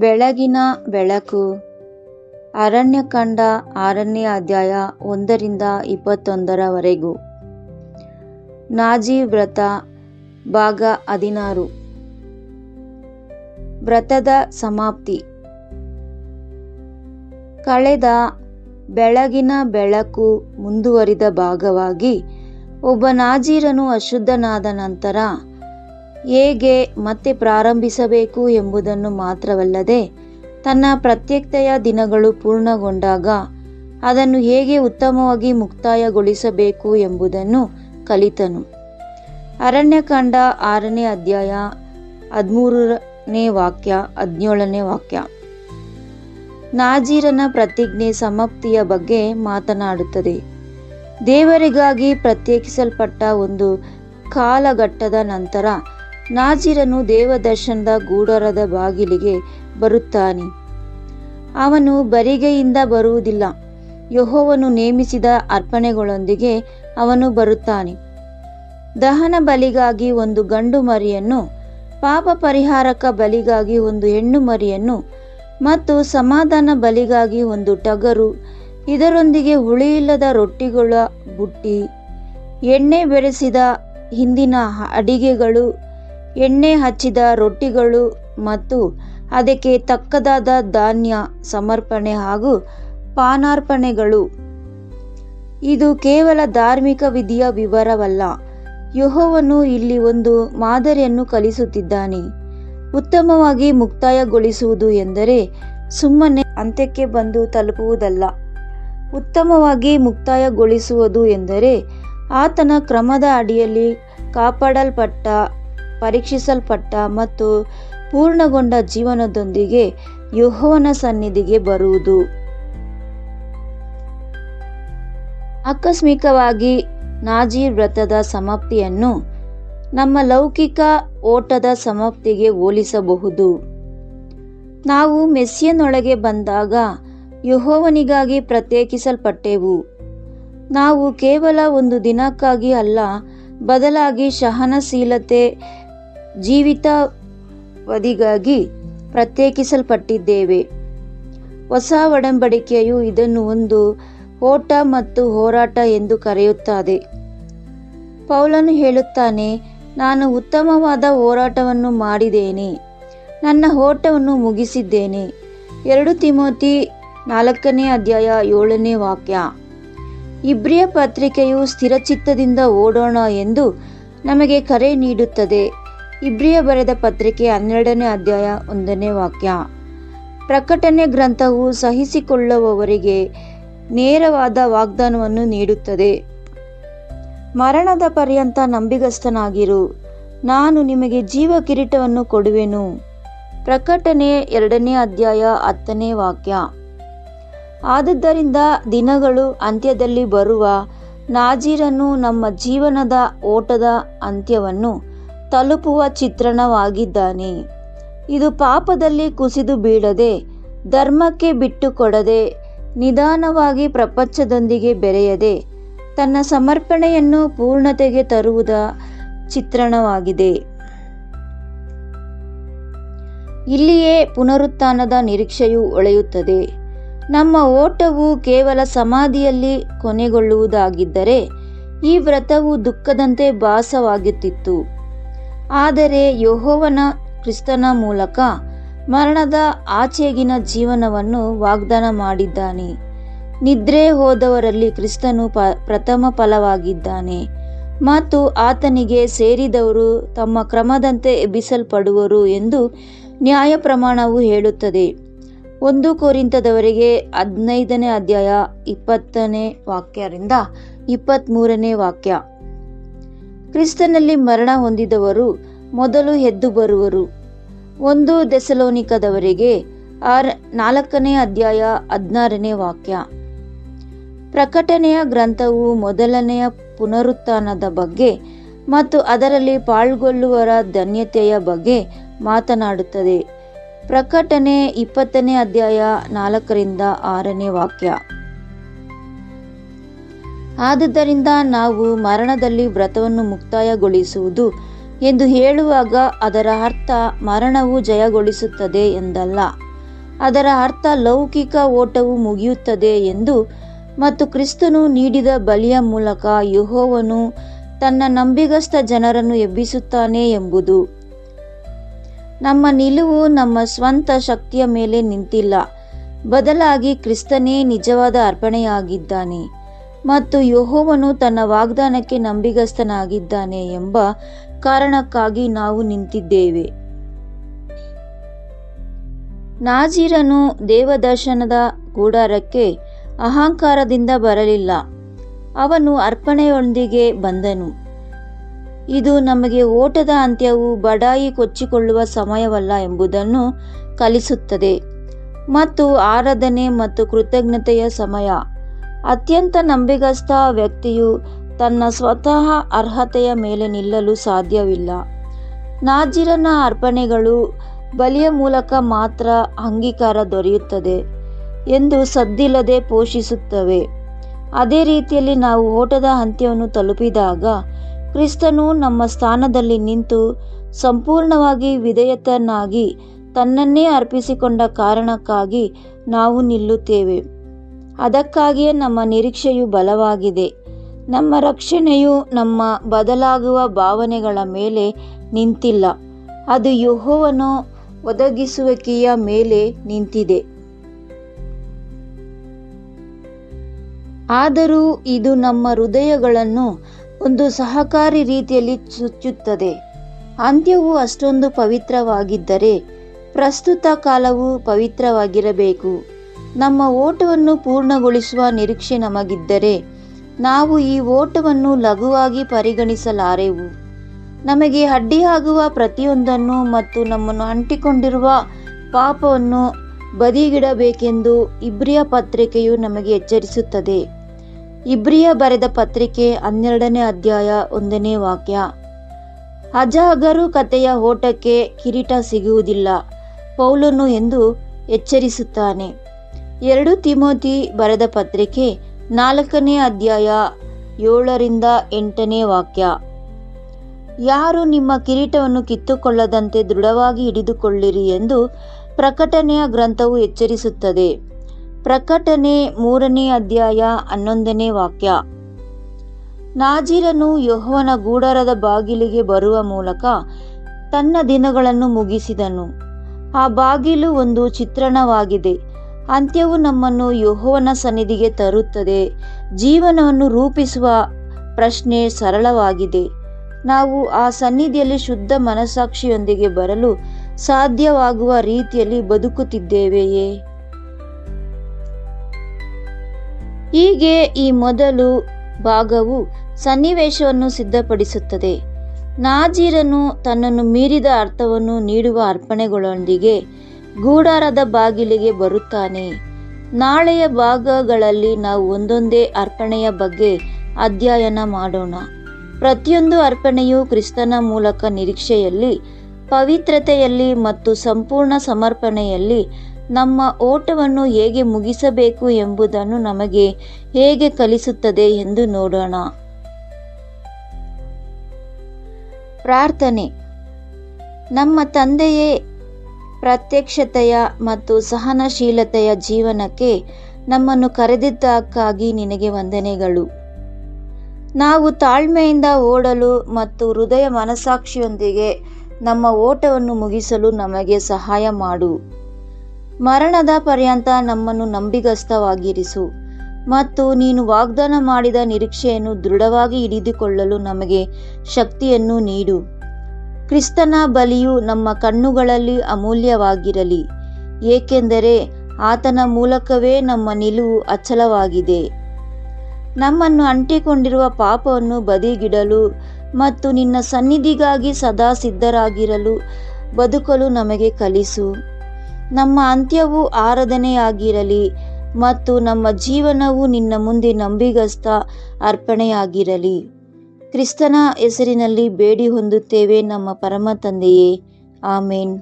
ಬೆಳಗಿನ ಬೆಳಕು. ಅರಣ್ಯಕಾಂಡ 6ನೇ ಅಧ್ಯಾಯ 1-21 ನಾಜೀರ್ ವ್ರತ ಭಾಗ 16. ವ್ರತದ ಸಮಾಪ್ತಿ. ಕಳೆದ ಬೆಳಗಿನ ಬೆಳಕು ಮುಂದುವರಿದ ಭಾಗವಾಗಿ ಒಬ್ಬ ನಾಜೀರನು ಅಶುದ್ಧನಾದ ನಂತರ ಹೇಗೆ ಮತ್ತೆ ಪ್ರಾರಂಭಿಸಬೇಕು ಎಂಬುದನ್ನು ಮಾತ್ರವಲ್ಲದೆ ತನ್ನ ಪ್ರತ್ಯಕ್ಷತೆಯ ದಿನಗಳು ಪೂರ್ಣಗೊಂಡಾಗ ಅದನ್ನು ಹೇಗೆ ಉತ್ತಮವಾಗಿ ಮುಕ್ತಾಯಗೊಳಿಸಬೇಕು ಎಂಬುದನ್ನು ಕಲಿತನು. ಅರಣ್ಯಕಾಂಡ 6ನೇ ಅಧ್ಯಾಯ 13ನೇ ವಾಕ್ಯ 17ನೇ ವಾಕ್ಯ ನಾಜೀರನ ಪ್ರತಿಜ್ಞೆ ಸಮಾಪ್ತಿಯ ಬಗ್ಗೆ ಮಾತನಾಡುತ್ತದೆ. ದೇವರಿಗಾಗಿ ಪ್ರತ್ಯೇಕಿಸಲ್ಪಟ್ಟ ಒಂದು ಕಾಲಘಟ್ಟದ ನಂತರ ನಾಜೀರನು ದೇವದರ್ಶನದ ಗುಡಾರದ ಬಾಗಿಲಿಗೆ ಬರುತ್ತಾನೆ. ಅವನು ಬರಿಗೈಯಿಂದ ಬರುವುದಿಲ್ಲ. ಯೆಹೋವನು ನೇಮಿಸಿದ ಅರ್ಪಣೆಗಳೊಂದಿಗೆ ಅವನು ಬರುತ್ತಾನೆ. ದಹನ ಬಲಿಗಾಗಿ ಒಂದು ಗಂಡು ಮರಿಯನ್ನು, ಪಾಪ ಪರಿಹಾರಕ ಬಲಿಗಾಗಿ ಒಂದು ಹೆಣ್ಣು ಮರಿಯನ್ನು ಮತ್ತು ಸಮಾಧಾನ ಬಲಿಗಾಗಿ ಒಂದು ಟಗರು, ಇದರೊಂದಿಗೆ ಹುಳಿಯಿಲ್ಲದ ರೊಟ್ಟಿಗಳ ಬುಟ್ಟಿ, ಎಣ್ಣೆ ಬೆರೆಸಿದ ಹಿಂದಿನ ಅಡಿಗೆಗಳು, ಎಣ್ಣೆ ಹಚ್ಚಿದ ರೊಟ್ಟಿಗಳು ಮತ್ತು ಅದಕ್ಕೆ ತಕ್ಕದಾದ ಧಾನ್ಯ ಸಮರ್ಪಣೆ ಹಾಗೂ ಪಾನಾರ್ಪಣೆಗಳು. ಇದು ಕೇವಲ ಧಾರ್ಮಿಕ ವಿಧಿಯ ವಿವರವಲ್ಲ. ಯೆಹೋವನು ಇಲ್ಲಿ ಒಂದು ಮಾದರಿಯನ್ನು ಕಲಿಸುತ್ತಿದ್ದಾನೆ. ಉತ್ತಮವಾಗಿ ಮುಕ್ತಾಯಗೊಳಿಸುವುದು ಎಂದರೆ ಸುಮ್ಮನೆ ಅಂತ್ಯಕ್ಕೆ ಬಂದು ತಲುಪುವುದಲ್ಲ. ಉತ್ತಮವಾಗಿ ಮುಕ್ತಾಯಗೊಳಿಸುವುದು ಎಂದರೆ ಆತನ ಕ್ರಮದ ಅಡಿಯಲ್ಲಿ ಕಾಪಾಡಲ್ಪಟ್ಟ, ಪರೀಕ್ಷಿಸಲ್ಪಟ್ಟ ಮತ್ತು ಪೂರ್ಣಗೊಂಡ ಜೀವನದೊಂದಿಗೆ ಯೆಹೋವನ ಸನ್ನಿಧಿಗೆ ಬರುವುದು. ಆಕಸ್ಮಿಕವಾಗಿ ನಾಜೀರ್ ವ್ರತದ ಸಮಾಪ್ತಿಯನ್ನು ನಮ್ಮ ಲೌಕಿಕ ಓಟದ ಸಮಾಪ್ತಿಗೆ ಹೋಲಿಸಬಹುದು. ನಾವು ಮೆಸ್ಸಿಯನೊಳಗೆ ಬಂದಾಗ ಯೆಹೋವನಿಗಾಗಿ ಪ್ರತ್ಯೇಕಿಸಲ್ಪಟ್ಟೆವು. ನಾವು ಕೇವಲ ಒಂದು ದಿನಕ್ಕಾಗಿ ಅಲ್ಲ, ಬದಲಾಗಿ ಸಹನಶೀಲತೆ ಜೀವಿತಾವಧಿಗಾಗಿ ಪ್ರತ್ಯೇಕಿಸಲ್ಪಟ್ಟಿದ್ದೇವೆ. ಹೊಸ ಒಡಂಬಡಿಕೆಯು ಇದನ್ನು ಒಂದು ಓಟ ಮತ್ತು ಹೋರಾಟ ಎಂದು ಕರೆಯುತ್ತದೆ. ಪೌಲನು ಹೇಳುತ್ತಾನೆ, ನಾನು ಉತ್ತಮವಾದ ಹೋರಾಟವನ್ನು ಮಾಡಿದ್ದೇನೆ, ನನ್ನ ಓಟವನ್ನು ಮುಗಿಸಿದ್ದೇನೆ. 2 ತಿಮೋಥಿ 4ನೇ ಅಧ್ಯಾಯ 7ನೇ ವಾಕ್ಯ. ಇಬ್ರಿಯ ಪತ್ರಿಕೆಯು ಸ್ಥಿರಚಿತ್ತದಿಂದ ಓಡೋಣ ಎಂದು ನಮಗೆ ಕರೆ ನೀಡುತ್ತದೆ. ಇಬ್ರಿಯ ಬರೆದ ಪತ್ರಿಕೆ 12ನೇ ಅಧ್ಯಾಯ 1ನೇ ವಾಕ್ಯ. ಪ್ರಕಟಣೆ ಗ್ರಂಥವು ಸಹಿಸಿಕೊಳ್ಳುವವರಿಗೆ ನೇರವಾದ ವಾಗ್ದಾನವನ್ನು ನೀಡುತ್ತದೆ. ಮರಣದ ಪರ್ಯಂತ ನಂಬಿಗಸ್ತನಾಗಿರು, ನಾನು ನಿಮಗೆ ಜೀವ ಕಿರೀಟವನ್ನು ಕೊಡುವೆನು. ಪ್ರಕಟಣೆ 2ನೇ ಅಧ್ಯಾಯ 10ನೇ ವಾಕ್ಯ. ಆದುದರಿಂದ ದಿನಗಳು ಅಂತ್ಯದಲ್ಲಿ ಬರುವ ನಾಜೀರನು ನಮ್ಮ ಜೀವನದ ಓಟದ ಅಂತ್ಯವನ್ನು ತಲುಪುವ ಚಿತ್ರಣವಾಗಿದ್ದಾನೆ. ಇದು ಪಾಪದಲ್ಲಿ ಕುಸಿದು ಬೀಳದೆ, ಧರ್ಮಕ್ಕೆ ಬಿಟ್ಟು ಕೊಡದೆ, ನಿಧಾನವಾಗಿ ಪ್ರಪಂಚದೊಂದಿಗೆ ಬೆರೆಯದೆ ತನ್ನ ಸಮರ್ಪಣೆಯನ್ನು ಪೂರ್ಣತೆಗೆ ತರುವುದ ಚಿತ್ರಣವಾಗಿದೆ. ಇಲ್ಲಿಯೇ ಪುನರುತ್ಥಾನದ ನಿರೀಕ್ಷೆಯು ಹೊಳೆಯುತ್ತದೆ. ನಮ್ಮ ಓಟವು ಕೇವಲ ಸಮಾಧಿಯಲ್ಲಿ ಕೊನೆಗೊಳ್ಳುವುದಾಗಿದ್ದರೆ ಈ ವ್ರತವು ದುಃಖದಂತೆ ಭಾಸವಾಗುತ್ತಿತ್ತು. ಆದರೆ ಯೆಹೋವನ ಕ್ರಿಸ್ತನ ಮೂಲಕ ಮರಣದ ಆಚೆಗಿನ ಜೀವನವನ್ನು ವಾಗ್ದಾನ ಮಾಡಿದ್ದಾನೆ. ನಿದ್ರೆ ಹೋದವರಲ್ಲಿ ಕ್ರಿಸ್ತನು ಪ್ರಥಮ ಫಲವಾಗಿದ್ದಾನೆ ಮತ್ತು ಆತನಿಗೆ ಸೇರಿದವರು ತಮ್ಮ ಕ್ರಮದಂತೆ ಎಬ್ಬಿಸಲ್ಪಡುವರು ಎಂದು ನ್ಯಾಯಪ್ರಮಾಣವು ಹೇಳುತ್ತದೆ. 1 ಕೊರಿಂಥದವರಿಗೆ 15ನೇ ಅಧ್ಯಾಯ 20ನೇ ವಾಕ್ಯದಿಂದ 23ನೇ ವಾಕ್ಯ. ಕ್ರಿಸ್ತನಲ್ಲಿ ಮರಣ ಹೊಂದಿದವರು ಮೊದಲು ಎದ್ದು ಬರುವರು. 1 ಥೆಸಲೋನಿಕದವರಿಗೆ 4ನೇ ಅಧ್ಯಾಯ 16ನೇ ವಾಕ್ಯ. ಪ್ರಕಟಣೆಯ ಗ್ರಂಥವು ಮೊದಲನೆಯ ಪುನರುತ್ಥಾನದ ಬಗ್ಗೆ ಮತ್ತು ಅದರಲ್ಲಿ ಪಾಲ್ಗೊಳ್ಳುವವರ ಧನ್ಯತೆಯ ಬಗ್ಗೆ ಮಾತನಾಡುತ್ತದೆ. ಪ್ರಕಟಣೆ 20ನೇ ಅಧ್ಯಾಯ 4ರಿಂದ 6ನೇ ವಾಕ್ಯ. ಆದುದರಿಂದ ನಾವು ಮರಣದಲ್ಲಿ ವ್ರತವನ್ನು ಮುಕ್ತಾಯಗೊಳಿಸುವುದು ಎಂದು ಹೇಳುವಾಗ ಅದರ ಅರ್ಥ ಮರಣವು ಜಯಗೊಳಿಸುತ್ತದೆ ಎಂದಲ್ಲ. ಅದರ ಅರ್ಥ ಲೌಕಿಕ ಓಟವು ಮುಗಿಯುತ್ತದೆ ಎಂದು ಮತ್ತು ಕ್ರಿಸ್ತನು ನೀಡಿದ ಬಲಿಯ ಮೂಲಕ ಯೆಹೋವನು ತನ್ನ ನಂಬಿಗಸ್ತ ಜನರನ್ನು ಎಬ್ಬಿಸುತ್ತಾನೆ ಎಂಬುದು. ನಮ್ಮ ನಿಲುವು ನಮ್ಮ ಸ್ವಂತ ಶಕ್ತಿಯ ಮೇಲೆ ನಿಂತಿಲ್ಲ, ಬದಲಾಗಿ ಕ್ರಿಸ್ತನೇ ನಿಜವಾದ ಅರ್ಪಣೆಯಾಗಿದ್ದಾನೆ ಮತ್ತು ಯೆಹೋವನು ತನ್ನ ವಾಗ್ದಾನಕ್ಕೆ ನಂಬಿಗಸ್ತನಾಗಿದ್ದಾನೆ ಎಂಬ ಕಾರಣಕ್ಕಾಗಿ ನಾವು ನಿಂತಿದ್ದೇವೆ. ನಾಜೀರನು ದೇವದರ್ಶನದ ಗುಡಾರಕ್ಕೆ ಅಹಂಕಾರದಿಂದ ಬರಲಿಲ್ಲ, ಅವನು ಅರ್ಪಣೆಯೊಂದಿಗೆ ಬಂದನು. ಇದು ನಮಗೆ ಓಟದ ಅಂತ್ಯವು ಬಡಾಯಿ ಕೊಚ್ಚಿಕೊಳ್ಳುವ ಸಮಯವಲ್ಲ ಎಂಬುದನ್ನು ಕಲಿಸುತ್ತದೆ ಮತ್ತು ಆರಾಧನೆ ಮತ್ತು ಕೃತಜ್ಞತೆಯ ಸಮಯ. ಅತ್ಯಂತ ನಂಬಿಗಸ್ತ ವ್ಯಕ್ತಿಯು ತನ್ನ ಸ್ವತಃ ಅರ್ಹತೆಯ ಮೇಲೆ ನಿಲ್ಲಲು ಸಾಧ್ಯವಿಲ್ಲ. ನಾಜೀರನ ಅರ್ಪಣೆಗಳು ಬಲಿಯ ಮೂಲಕ ಮಾತ್ರ ಅಂಗೀಕಾರ ದೊರೆಯುತ್ತದೆ ಎಂದು ಸದ್ದಿಲ್ಲದೆ ಪೋಷಿಸುತ್ತವೆ. ಅದೇ ರೀತಿಯಲ್ಲಿ ನಾವು ಓಟದ ಅಂತ್ಯವನ್ನು ತಲುಪಿದಾಗ ಕ್ರಿಸ್ತನು ನಮ್ಮ ಸ್ಥಾನದಲ್ಲಿ ನಿಂತು ಸಂಪೂರ್ಣವಾಗಿ ವಿಧೇಯತನಾಗಿ ತನ್ನನ್ನೇ ಅರ್ಪಿಸಿಕೊಂಡ ಕಾರಣಕ್ಕಾಗಿ ನಾವು ನಿಲ್ಲುತ್ತೇವೆ. ಅದಕ್ಕಾಗಿಯೇ ನಮ್ಮ ನಿರೀಕ್ಷೆಯು ಬಲವಾಗಿದೆ. ನಮ್ಮ ರಕ್ಷಣೆಯು ನಮ್ಮ ಬದಲಾಗುವ ಭಾವನೆಗಳ ಮೇಲೆ ನಿಂತಿಲ್ಲ, ಅದು ಯೆಹೋವನ ಒದಗಿಸುವಿಕೆಯ ಮೇಲೆ ನಿಂತಿದೆ. ಆದರೂ ಇದು ನಮ್ಮ ಹೃದಯಗಳನ್ನು ಒಂದು ಸಹಕಾರಿ ರೀತಿಯಲ್ಲಿ ಚುಚ್ಚುತ್ತದೆ. ಅಂತ್ಯವು ಅಷ್ಟೊಂದು ಪವಿತ್ರವಾಗಿದ್ದರೆ ಪ್ರಸ್ತುತ ಕಾಲವು ಪವಿತ್ರವಾಗಿರಬೇಕು. ನಮ್ಮ ಓಟವನ್ನು ಪೂರ್ಣಗೊಳಿಸುವ ನಿರೀಕ್ಷೆ ನಮಗಿದ್ದರೆ ನಾವು ಈ ಓಟವನ್ನು ಲಘುವಾಗಿ ಪರಿಗಣಿಸಲಾರೆವು. ನಮಗೆ ಅಡ್ಡಿಯಾಗುವ ಪ್ರತಿಯೊಂದನ್ನು ಮತ್ತು ನಮ್ಮನ್ನು ಅಂಟಿಕೊಂಡಿರುವ ಪಾಪವನ್ನು ಬದಿಗಿಡಬೇಕೆಂದು ಇಬ್ರಿಯ ಪತ್ರಿಕೆಯು ನಮಗೆ ಎಚ್ಚರಿಸುತ್ತದೆ. ಇಬ್ರಿಯ ಬರೆದ ಪತ್ರಿಕೆ 12ನೇ ಅಧ್ಯಾಯ 1ನೇ ವಾಕ್ಯ. ಅಜಾಗರೂಕತೆಯ ಓಟಕ್ಕೆ ಕಿರೀಟ ಸಿಗುವುದಿಲ್ಲ ಪೌಲನು ಎಂದು ಎಚ್ಚರಿಸುತ್ತಾನೆ. 2 ತಿಮೋತಿ ಬರೆದ ಪತ್ರಿಕೆ 4ನೇ ಅಧ್ಯಾಯ 7ರಿಂದ 8ನೇ ವಾಕ್ಯ. ಯಾರು ನಿಮ್ಮ ಕಿರೀಟವನ್ನು ಕಿತ್ತುಕೊಳ್ಳದಂತೆ ದೃಢವಾಗಿ ಹಿಡಿದುಕೊಳ್ಳಿರಿ ಎಂದು ಪ್ರಕಟಣೆಯ ಗ್ರಂಥವು ಎಚ್ಚರಿಸುತ್ತದೆ. ಪ್ರಕಟಣೆ 3ನೇ ಅಧ್ಯಾಯ 11ನೇ ವಾಕ್ಯ. ನಾಜೀರನು ಯೆಹೋವನ ಗುಡಾರದ ಬಾಗಿಲಿಗೆ ಬರುವ ಮೂಲಕ ತನ್ನ ದಿನಗಳನ್ನು ಮುಗಿಸಿದನು. ಆ ಬಾಗಿಲು ಒಂದು ಚಿತ್ರಣವಾಗಿದೆ. ಅಂತ್ಯವು ನಮ್ಮನ್ನು ಯೆಹೋವನ ಸನ್ನಿಧಿಗೆ ತರುತ್ತದೆ. ಜೀವನವನ್ನು ರೂಪಿಸುವ ಪ್ರಶ್ನೆ ಸರಳವಾಗಿದೆ. ನಾವು ಆ ಸನ್ನಿಧಿಯಲ್ಲಿ ಶುದ್ಧ ಮನಸ್ಸಾಕ್ಷಿಯೊಂದಿಗೆ ಬರಲು ಸಾಧ್ಯವಾಗುವ ರೀತಿಯಲ್ಲಿ ಬದುಕುತ್ತಿದ್ದೇವೆಯೇ? ಹೀಗೆ ಈ ಮೊದಲು ಭಾಗವು ಸನ್ನಿವೇಶವನ್ನು ಸಿದ್ಧಪಡಿಸುತ್ತದೆ. ನಾಜೀರನು ತನ್ನನ್ನು ಮೀರಿದ ಅರ್ಥವನ್ನು ನೀಡುವ ಅರ್ಪಣೆಗಳೊಂದಿಗೆ ಗುಡಾರದ ಬಾಗಿಲಿಗೆ ಬರುತ್ತಾನೆ. ನಾಳೆಯ ಭಾಗಗಳಲ್ಲಿ ನಾವು ಒಂದೊಂದೇ ಅರ್ಪಣೆಯ ಬಗ್ಗೆ ಅಧ್ಯಯನ ಮಾಡೋಣ. ಪ್ರತಿಯೊಂದು ಅರ್ಪಣೆಯು ಕ್ರಿಸ್ತನ ಮೂಲಕ ನಿರೀಕ್ಷೆಯಲ್ಲಿ, ಪವಿತ್ರತೆಯಲ್ಲಿ ಮತ್ತು ಸಂಪೂರ್ಣ ಸಮರ್ಪಣೆಯಲ್ಲಿ ನಮ್ಮ ಓಟವನ್ನು ಹೇಗೆ ಮುಗಿಸಬೇಕು ಎಂಬುದನ್ನು ನಮಗೆ ಹೇಗೆ ಕಲಿಸುತ್ತದೆ ಎಂದು ನೋಡೋಣ. ಪ್ರಾರ್ಥನೆ. ನಮ್ಮ ತಂದೆಯೇ, ಪ್ರತ್ಯಕ್ಷತೆಯ ಮತ್ತು ಸಹನಶೀಲತೆಯ ಜೀವನಕ್ಕೆ ನಮ್ಮನ್ನು ಕರೆದಿದ್ದಕ್ಕಾಗಿ ನಿನಗೆ ವಂದನೆಗಳು. ನಾವು ತಾಳ್ಮೆಯಿಂದ ಓಡಲು ಮತ್ತು ಹೃದಯ ಮನಸ್ಸಾಕ್ಷಿಯೊಂದಿಗೆ ನಮ್ಮ ಓಟವನ್ನು ಮುಗಿಸಲು ನಮಗೆ ಸಹಾಯ ಮಾಡು. ಮರಣದ ಪರ್ಯಂತ ನಮ್ಮನ್ನು ನಂಬಿಗಸ್ತವಾಗಿರಿಸು ಮತ್ತು ನೀನು ವಾಗ್ದಾನ ಮಾಡಿದ ನಿರೀಕ್ಷೆಯನ್ನು ದೃಢವಾಗಿ ಹಿಡಿದುಕೊಳ್ಳಲು ನಮಗೆ ಶಕ್ತಿಯನ್ನು ನೀಡು. ಕ್ರಿಸ್ತನ ಬಲಿಯು ನಮ್ಮ ಕಣ್ಣುಗಳಲ್ಲಿ ಅಮೂಲ್ಯವಾಗಿರಲಿ, ಏಕೆಂದರೆ ಆತನ ಮೂಲಕವೇ ನಮ್ಮ ನಿಲುವು ಅಚಲವಾಗಿದೆ. ನಮ್ಮನ್ನು ಅಂಟಿಕೊಂಡಿರುವ ಪಾಪವನ್ನು ಬದಿಗಿಡಲು ಮತ್ತು ನಿನ್ನ ಸನ್ನಿಧಿಗಾಗಿ ಸದಾ ಸಿದ್ಧರಾಗಿರಲು ಬದುಕಲು ನಮಗೆ ಕಲಿಸು. ನಮ್ಮ ಅಂತ್ಯವು ಆರಾಧನೆಯಾಗಿರಲಿ ಮತ್ತು ನಮ್ಮ ಜೀವನವು ನಿನ್ನ ಮುಂದೆ ನಂಬಿಗಸ್ತ ಅರ್ಪಣೆಯಾಗಿರಲಿ. ಕ್ರಿಸ್ತನ ಹೆಸರಿನಲ್ಲಿ ಬೇಡಿ ಹೊಂದುತ್ತೇವೆ ನಮ್ಮ ಪರಮ ತಂದೆಯೇ, ಆಮೇನ್.